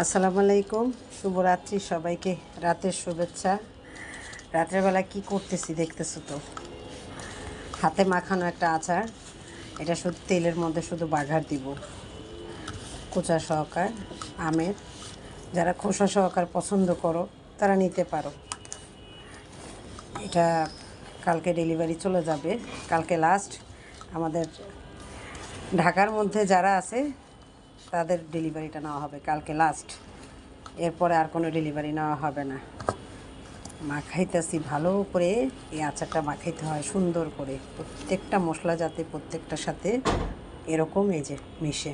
আসসালামু আলাইকুম, শুভরাত্রি সবাইকে। রাতের শুভেচ্ছা। রাতের বেলা কি করতেছি দেখতেছো তো, হাতে মাখানো একটা আচার। এটা শুধু তেলের মধ্যে শুধু বাঘার দিব, কোচা সহকার আমের। যারা খোসা সহকার পছন্দ করো তারা নিতে পারো। এটা কালকে ডেলিভারি চলে যাবে, কালকে লাস্ট। আমাদের ঢাকার মধ্যে যারা আছে তাদের ডেলিভারিটা নেওয়া হবে কালকে লাস্ট। এরপরে আর কোনো ডেলিভারি নেওয়া হবে না। মাখাইতেছি ভালো করে। এই আচারটা মাখাইতে হয় সুন্দর করে, প্রত্যেকটা মশলা যাতে প্রত্যেকটার সাথে এরকম এই যে মিশে,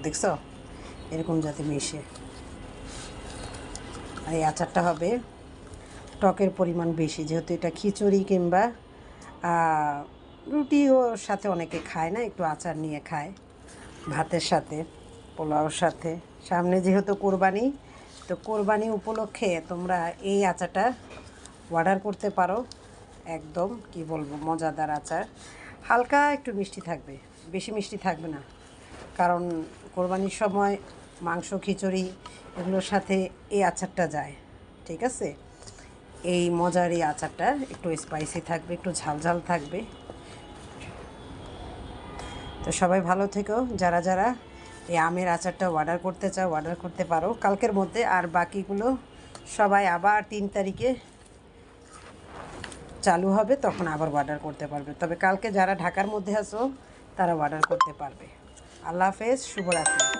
দেখছ, এরকম যাতে মিশে। আর এই আচারটা হবে টকের পরিমাণ বেশি, যেহেতু এটা খিচুড়ি কিংবা রুটিও সাথে অনেকে খায় না, একটু আচার নিয়ে খায় ভাতের সাথে, পোলাওর সাথে। সামনে যেহেতু কোরবানি, তো কোরবানি উপলক্ষে তোমরা এই আচারটা অর্ডার করতে পারো। একদম কি বলবো, মজাদার আচার। হালকা একটু মিষ্টি থাকবে, বেশি মিষ্টি থাকবে না, কারণ কোরবানির সময় মাংস খিচুড়ি এগুলোর সাথে এই আচারটা যায়। ঠিক আছে, এই মজার এই আচারটা একটু স্পাইসি থাকবে, একটু ঝাল ঝাল থাকবে। তো সবাই ভালো থেকো। যারা যারা এই আমের আচারটা অর্ডার করতে চাও অর্ডার করতে পারো কালকের মধ্যে। আর বাকিগুলো সবাই আবার 3 তারিখে চালু হবে, তখন আবার অর্ডার করতে পারবে। তবে কালকে যারা ঢাকার মধ্যে আছো তারা অর্ডার করতে পারবে। আল্লাহ হাফেজ, শুভরাত্রি।